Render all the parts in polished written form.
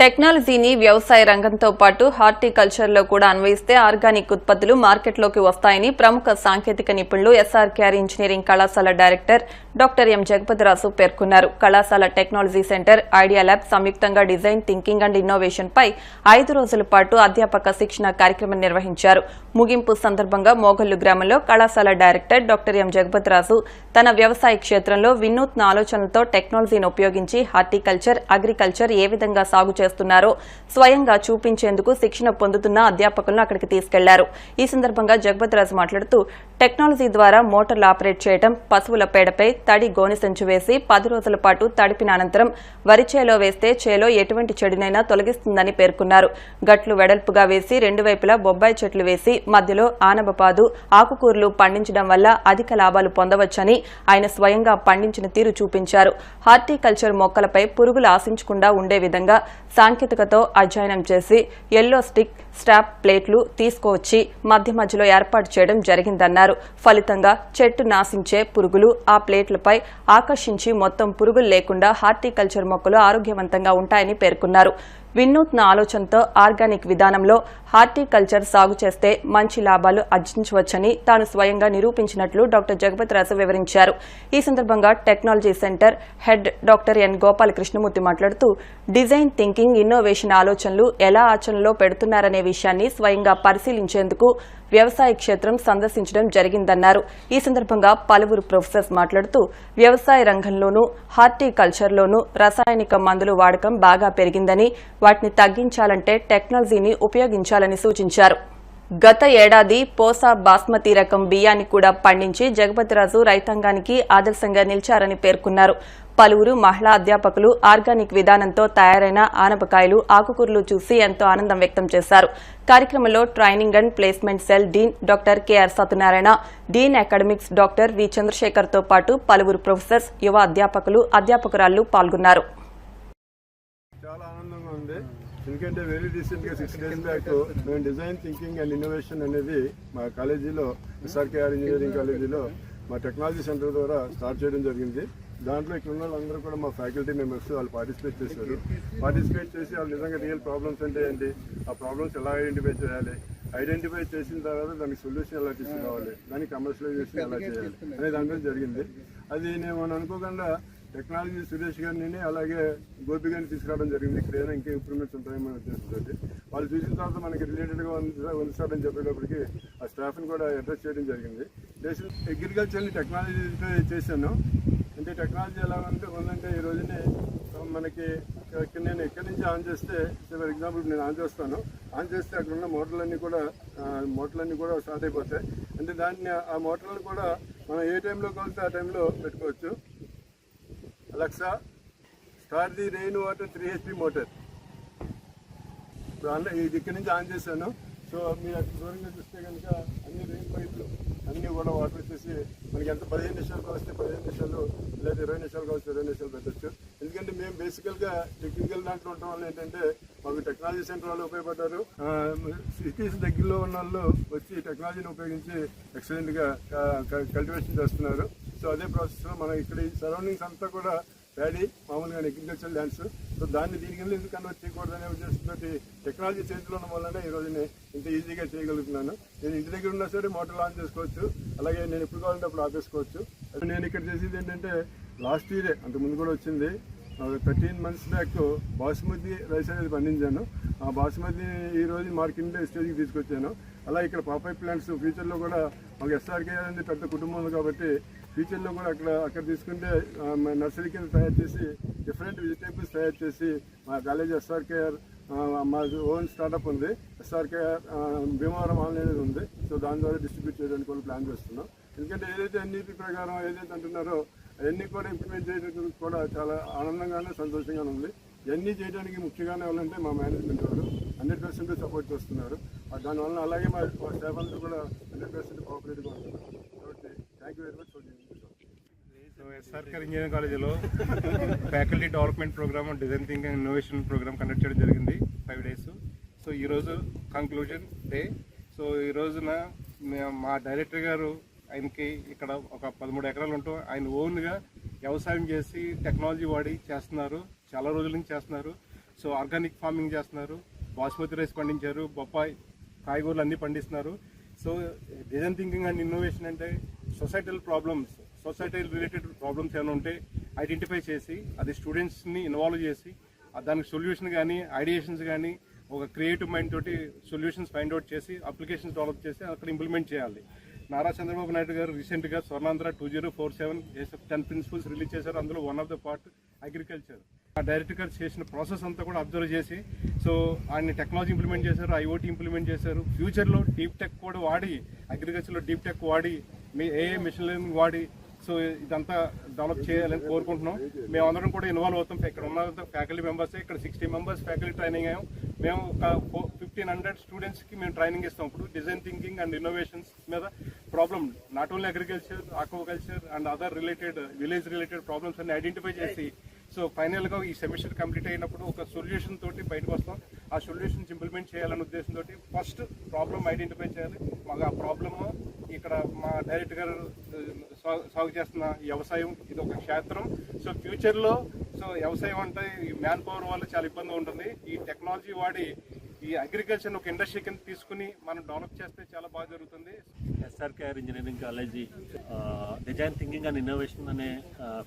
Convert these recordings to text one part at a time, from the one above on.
టెక్నాలజీని వ్యవసాయ రంగంతో పాటు హార్టికల్చర్లో కూడా అన్వయిస్తే ఆర్గానిక్ ఉత్పత్తులు మార్కెట్లోకి వస్తాయని ప్రముఖ సాంకేతిక నిపుణులు ఎస్ఆర్కేఆర్ ఇంజనీరింగ్ కళాశాల డైరెక్టర్ డాక్టర్ ఎం జగపతిరాజు పేర్కొన్నారు. కళాశాల టెక్నాలజీ సెంటర్, ఐడియా ల్యాబ్ సంయుక్తంగా డిజైన్ థింకింగ్ అండ్ ఇన్నోవేషన్ పై 5 రోజుల పాటు అధ్యాపక శిక్షణ కార్యక్రమం నిర్వహించారు. ముగింపు సందర్భంగా మోగల్లు గ్రామంలో కళాశాల డైరెక్టర్ డాక్టర్ ఎం జగపతిరాజు తన వ్యవసాయ క్షేత్రంలో వినూత్న ఆలోచనలతో టెక్నాలజీని ఉపయోగించి హార్టికల్చర్, అగ్రికల్చర్ ఏ విధంగా సాగు చేస్తున్నారో స్వయంగా చూపించేందుకు శిక్షణ పొందుతున్న అధ్యాపకులను అక్కడికి తీసుకెళ్లారు. ఈ సందర్భంగా జగపతిరాజు మాట్లాడుతూ టెక్నాలజీ ద్వారా మోటార్లు ఆపరేట్ చేయడం, పశువుల పేడపై తడి గోనె సంచి వేసి 10 రోజుల పాటు తడిపిన అనంతరం వరి చేలో వేస్తే చేలో ఎటువంటి చెడునైనా తొలగిస్తుందని పేర్కొన్నారు. గట్లు వెడల్పుగా వేసి 2 వైపులా బొబ్బాయి చెట్లు వేసి మధ్యలో ఆనపపాదు, ఆకుకూరలు పండించడం వల్ల అధిక లాభాలు పొందవచ్చని ఆయన స్వయంగా పండించిన తీరు చూపించారు. హార్టికల్చర్ మొక్కలపై పురుగులు ఆశించకుండా ఉండే విధంగా సాంకేతికతో అధ్యయనం చేసి ఎల్లో స్టిక్ స్టాప్ ప్లేట్లు తీసుకువచ్చి మధ్యలో ఏర్పాటు చేయడం జరిగిందన్నారు. ఫలితంగా చెట్టు నాశించే పురుగులు ఆ ప్లేట్లపై ఆకర్షించి మొత్తం పురుగులు లేకుండా హార్టికల్చర్ మొక్కలు ఆరోగ్యవంతంగా ఉంటాయని పేర్కొన్నారు. వినూత్న ఆలోచనతో ఆర్గానిక్ విధానంలో హార్టికల్చర్ సాగు చేస్తే మంచి లాభాలు ఆర్జించవచ్చని తాను స్వయంగా నిరూపించినట్లు డాక్టర్ జగపతిరాజు వివరించారు. ఈ సందర్భంగా technology centre head doctor N Gopalakrishnamurthy మాట్లాడుతూ డిజైన్ థింకింగ్, ఇన్నోవేషన్ ఆలోచనలు ఎలా ఆచరణలో పెడుతున్నారనే విషయాన్ని స్వయంగా పరిశీలించేందుకు వ్యవసాయ క్షేత్రం సందర్శించడం జరిగిందన్నారు. ఈ సందర్భంగా పలువురు ప్రొఫెసర్స్ మాట్లాడుతూ వ్యవసాయ రంగంలోనూ హార్టికల్చర్లోనూ రసాయనిక మందుల వాడకం బాగా పెరిగిందని, వాటిని తగ్గించాలంటే టెక్నాలజీని ఉపయోగించాలని సూచించారు. గత ఏడాది పోసా బాస్మతి రకం బియ్యాన్ని కూడా పండించి జగపతిరాజు రైతాంగానికి ఆదర్శంగా నిలిచారని పేర్కొన్నారు. పలువురు మహిళా అధ్యాపకులు ఆర్గానిక్ విధానంతో తయారైన ఆనపకాయలు, ఆకుకూరలు చూసి ఎంతో ఆనందం వ్యక్తం చేశారు. కార్యక్రమంలో training and placement cell dean doctor KR Satyanarayana, dean academics doctor V Chandrasekhar తో పాటు పలువురు ప్రొఫెసర్స్, యువ అధ్యాపకులు, అధ్యాపకురాళ్లు పాల్గొన్నారు. ఎందుకంటే వెరీ రీసెంట్గా 6 days బ్యాక్ మేము డిజైన్ థింకింగ్ అండ్ ఇన్నోవేషన్ అనేది మా కాలేజీలో, ఎస్ఆర్కేఆర్ ఇంజనీరింగ్ కాలేజీలో మా టెక్నాలజీ సెంటర్ ద్వారా స్టార్ట్ చేయడం జరిగింది. దాంట్లో ఇక్కడ ఉన్న వాళ్ళందరూ కూడా మా ఫ్యాకల్టీ మెంబర్స్ వాళ్ళు పార్టిసిపేట్ చేశారు. పార్టిసిపేట్ చేసి వాళ్ళు నిజంగా రియల్ ప్రాబ్లమ్స్ అంటే ఏంటి, ఆ ప్రాబ్లమ్స్ ఎలా ఐడెంటిఫై చేయాలి, ఐడెంటిఫై చేసిన తర్వాత దానికి సొల్యూషన్ ఎలా తీసుకురావాలి, దానికి కమర్షియలైజేషన్ ఎలా చేయాలి అనే దాంట్లో జరిగింది. అది నేను అనుకోకుండా టెక్నాలజీ సురేష్ గారిని అలాగే గోపి గారిని తీసుకురావడం జరిగింది. ఇక్కడ ఏదైనా ఇంకా ఇంప్రూవ్మెంట్స్ ఉంటాయని మనం చేస్తుంది. వాళ్ళు చూసిన తర్వాత మనకి రిలేటెడ్గా ఉంచాలని చెప్పేటప్పటికి ఆ స్టాఫ్ని కూడా అడ్రస్ చేయడం జరిగింది. అగ్రికల్చర్ని టెక్నాలజీతో చేశాను. అంటే టెక్నాలజీ ఎలా ఉందంటే ఈ రోజునే మనకి నేను ఎక్కడి నుంచి ఆన్ చేస్తే, ఫర్ ఎగ్జాంపుల్ నేను ఆన్ చేస్తాను, ఆన్ చేస్తే అక్కడ ఉన్న మోటార్లన్నీ కూడా స్టార్ట్ అయిపోతాయి. అంటే దాన్ని ఆ మోటార్లను కూడా మనం ఏ టైంలో కలిస్తే ఆ టైంలో పెట్టుకోవచ్చు. Alexa start the rain water 3 HP motor. ఇప్పుడు ఇది ఇక్కడి నుంచి ఆన్ చేశాను. సో మీరు అక్కడ దూరంగా చూస్తే కనుక అన్ని రెయిన్ పైపులు అన్నీ కూడా వాటర్ వచ్చేసి మనకి ఎంత 15 నిమిషాలకు వస్తే 15 నిమిషాలు, లేదా 20 నిమిషాలకు వస్తే 20 నిమిషాలు పెట్టచ్చు. ఎందుకంటే మేము బేసికల్గా టెక్నికల్ దాంట్లో ఉండటం వల్ల ఏంటంటే మాకు టెక్నాలజీ సెంటర్ వాళ్ళు ఉపయోగపడ్డారు. సిటీస్ దగ్గరలో ఉన్న వాళ్ళు వచ్చి టెక్నాలజీని ఉపయోగించి ఎక్సలెంట్గా కల్టివేషన్ చేస్తున్నారు. సో అదే ప్రాసెస్లో మనం ఇక్కడ ఈ సరౌండింగ్స్ అంతా కూడా ప్యాడీ, మామూలుగా అగ్రికల్చర్ ల్యాండ్స్. సో దాన్ని దీనికి ఎందుకు కన్వర్ట్ చేయకూడదు అనే ఉద్దేశంతో టెక్నాలజీ చేతిలో ఉన్న వల్లనే ఈరోజు ఇంత ఈజీగా చేయగలుగుతున్నాను. నేను ఇంటి దగ్గర ఉన్నా సరే మోటార్ ఆన్ చేసుకోవచ్చు, అలాగే నేను ఎప్పుడు కావాలంటే అప్పుడు ఆపేసుకోవచ్చు. నేను ఇక్కడ చేసేది ఏంటంటే లాస్ట్ ఇయరే, అంతకుముందు కూడా వచ్చింది, 13 months బ్యాక్ బాస్మతి రైస్ అనేది పండించాను. ఆ బాస్మతి ఈ రోజు మార్కెట్ స్టేజ్కి తీసుకొచ్చాను. అలా ఇక్కడ పాపై ప్లాంట్స్ ఫ్యూచర్లో కూడా మాకు ఎస్ఆర్కే అనేది పెద్ద కుటుంబం ఉంది కాబట్టి ఫ్యూచర్లో కూడా అక్కడ తీసుకుంటే నర్సరీ కింద తయారు చేసి డిఫరెంట్ వెజిటేబుల్స్ తయారు చేసి మా కాలేజ్ ఎస్ఆర్కేఆర్ మా ఓన్ స్టార్టప్ ఉంది, ఎస్ఆర్కేఆర్ భీమవరం ఆన్లైన్ అనేది ఉంది. సో దాని ద్వారా డిస్ట్రిబ్యూట్ చేయడానికి కూడా ప్లాన్ చేస్తున్నాం. ఎందుకంటే ఏదైతే ఎన్ఈపీ ప్రకారం ఏదైతే అంటున్నారో అవన్నీ కూడా ఇంప్లిమెంట్ చేయడానికి కూడా చాలా ఆనందంగానే సంతోషంగానే ఉంది. ఇవన్నీ చేయడానికి ముఖ్యంగానే వాళ్ళంటే మా మేనేజ్మెంట్ వాళ్ళు 100% సపోర్ట్ చేస్తున్నారు. దానివల్ల అలాగే మా స్టాఫ్ అందరూ కూడా 100% కోఆపరేటివ్గా ఉంటున్నారు. కాబట్టి thank you very much for this. So SRKR engineering కాలేజీలో faculty development programme, design thinking and innovation programme conduct చేయడం జరిగింది 5 days. సో ఈరోజు కంక్లూజన్ డే. సో ఈ రోజున మా డైరెక్టర్ గారు ఆయనకి ఇక్కడ ఒక 13 ఎకరాలు ఉంటూ ఆయన ఓన్గా వ్యవసాయం చేసి టెక్నాలజీ వాడి చేస్తున్నారు, చాలా రోజుల నుంచి చేస్తున్నారు. సో ఆర్గానిక్ ఫార్మింగ్ చేస్తున్నారు, బాస్మతి రైస్ పండించారు, బొప్పాయి కాయగూరలు అన్నీ పండిస్తున్నారు. So design thinking and innovation అంటే సొసైటల్ రిలేటెడ్ ప్రాబ్లమ్స్ ఏమైనా ఉంటే ఐడెంటిఫై చేసి అది స్టూడెంట్స్ని ఇన్వాల్వ్ చేసి దానికి సొల్యూషన్ కానీ ఐడియేషన్స్ కానీ ఒక క్రియేటివ్ మైండ్ తోటి సొల్యూషన్స్ ఫైండ్ అవుట్ చేసి అప్లికేషన్స్ డెవలప్ చేసి అక్కడ ఇంప్లిమెంట్ చేయాలి. నారా చంద్రబాబు నాయుడు గారు రీసెంట్గా స్వర్ణాంధ్ర 2047 10 ప్రిన్సిపల్స్ రిలీజ్ చేశారు. అందులో one of the part agriculture. ఆ డైరెక్టర్ గారు చేసిన ప్రాసెస్ అంతా కూడా అబ్జర్వ్ చేసి సో ఆయన టెక్నాలజీ ఇంప్లిమెంట్ చేశారు, ఐఓటీ ఇంప్లిమెంట్ చేశారు. ఫ్యూచర్లో డీప్ టెక్ కూడా వాడి అగ్రికల్చర్లో డీప్ టెక్ వాడి ఏఏ మిషన్ లెర్నింగ్ వాడి సో ఇదంతా డెవలప్ చేయాలని కోరుకుంటున్నాం. మేమందరం కూడా ఇన్వాల్వ్ అవుతాం. ఇక్కడ ఉన్న ఫ్యాకల్టీ మెంబర్స్ ఇక్కడ 60 మెంబర్స్ ఫ్యాకల్టీ ట్రైనింగ్ అయ్యాం. మేము ఒక 1500 స్టూడెంట్స్కి మేము ట్రైనింగ్ ఇస్తాం. ఇప్పుడు డిజైన్ థింకింగ్ అండ్ ఇన్నోవేషన్స్ మీద problem not only agriculture, aquaculture and other related village related problems అన్ని ఐడెంటిఫై చేసి సో ఫైనల్గా ఈ సెమిస్టర్ కంప్లీట్ అయినప్పుడు ఒక సొల్యూషన్ తోటి బయటకు వస్తాం. ఆ సొల్యూషన్స్ ఇంప్లిమెంట్ చేయాలనే ఉద్దేశంతో ఫస్ట్ ప్రాబ్లమ్ ఐడెంటిఫై చేయాలి. మాకు ఆ ప్రాబ్లమ్ ఇక్కడ మా డైరెక్టర్ గారు సాగు చేస్తున్న వ్యవసాయం ఇది ఒక క్షేత్రం. సో ఫ్యూచర్లో సో వ్యవసాయం అంటే ఈ మ్యాన్ పవర్ వల్ల చాలా ఇబ్బంది ఉంటుంది. ఈ టెక్నాలజీ వాడి ఈ అగ్రికల్చర్ ఒక ఇండస్ట్రీ కింద తీసుకుని మనం డెవలప్ చేస్తే చాలా బాగా జరుగుతుంది. SRKR engineering college design thinking and innovation అనే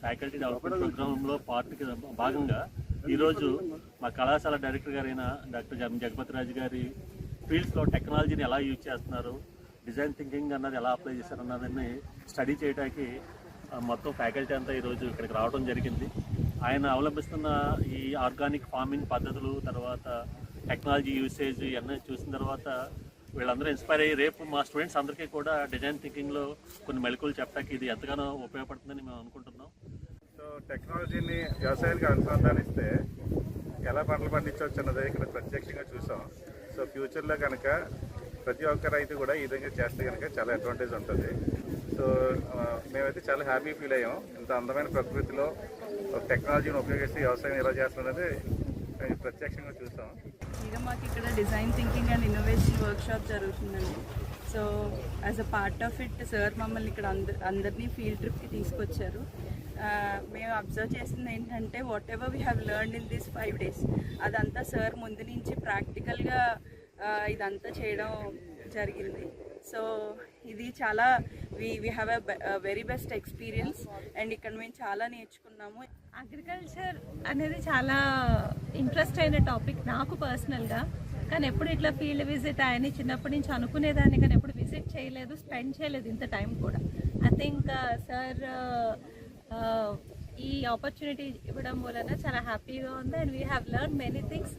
ఫ్యాకల్టీ డెవలప్మెంట్ ప్రోగ్రాంలో పార్ట్కి భాగంగా ఈరోజు మా కళాశాల డైరెక్టర్ గారైన డాక్టర్ జగపతి రాజు గారి ఫీల్డ్స్లో టెక్నాలజీని ఎలా యూజ్ చేస్తున్నారు, డిజైన్ థింకింగ్ అన్నది ఎలా అప్లై చేస్తారు అన్నదాన్ని స్టడీ చేయడానికి మొత్తం ఫ్యాకల్టీ అంతా ఈరోజు ఇక్కడికి రావడం జరిగింది. ఆయన అవలంబిస్తున్న ఈ ఆర్గానిక్ ఫార్మింగ్ పద్ధతులు, తర్వాత టెక్నాలజీ యూసేజ్ ఇవన్నీ చూసిన తర్వాత వీళ్ళందరూ ఇన్స్పైర్ అయ్యి రేపు మా స్టూడెంట్స్ అందరికీ కూడా డిజైన్ థింకింగ్లో కొన్ని మెళకువలు చెప్పడానికి ఇది ఎంతగానో ఉపయోగపడుతుందని మేము అనుకుంటున్నాం. సో టెక్నాలజీని వ్యవసాయానికి అనుసంధానిస్తే ఎలా పంటలు పండించవచ్చు అన్నది ఇక్కడ ప్రత్యక్షంగా చూసాం. సో ఫ్యూచర్లో కనుక ప్రతి ఒక్క రైతు కూడా ఈ విధంగా చేస్తే కనుక చాలా అడ్వాంటేజ్ ఉంటుంది. సో మేమైతే చాలా హ్యాపీ ఫీల్ అయ్యాం. ఇంత అందమైన ప్రకృతిలో టెక్నాలజీని ఉపయోగిస్తే వ్యవసాయం ఎలా చేస్తున్నది ప్రత్యక్షంగా చూసాం. ఇక మాకు ఇక్కడ design thinking and innovation workshop జరుగుతుందండి. So as a part of it sir మమ్మల్ని ఇక్కడ అందరినీ ఫీల్డ్ ట్రిప్కి తీసుకొచ్చారు. మేము అబ్జర్వ్ చేసింది ఏంటంటే what ever we have learned in this 5 days అదంతా సార్ ముందు నుంచి ప్రాక్టికల్గా ఇదంతా చేయడం జరిగింది. సో ఇది చాలా we have a very best experience and ఇక్కడ మేము చాలా నేర్చుకున్నాము. అగ్రికల్చర్ అనేది చాలా ఇంట్రెస్ట్ అయిన టాపిక్ నాకు పర్సనల్గా. కానీ ఎప్పుడు ఇట్లా ఫీల్డ్ విజిట్ ఆయన్ని చిన్నప్పటి నుంచి అనుకునేదాన్ని, కానీ ఎప్పుడు విజిట్ చేయలేదు, స్పెండ్ చేయలేదు ఇంత టైం కూడా. ఐ థింక్ సార్ ఈ ఆపర్చునిటీ ఇవ్వడం వలన చాలా హ్యాపీగా ఉంది and we have learn many things.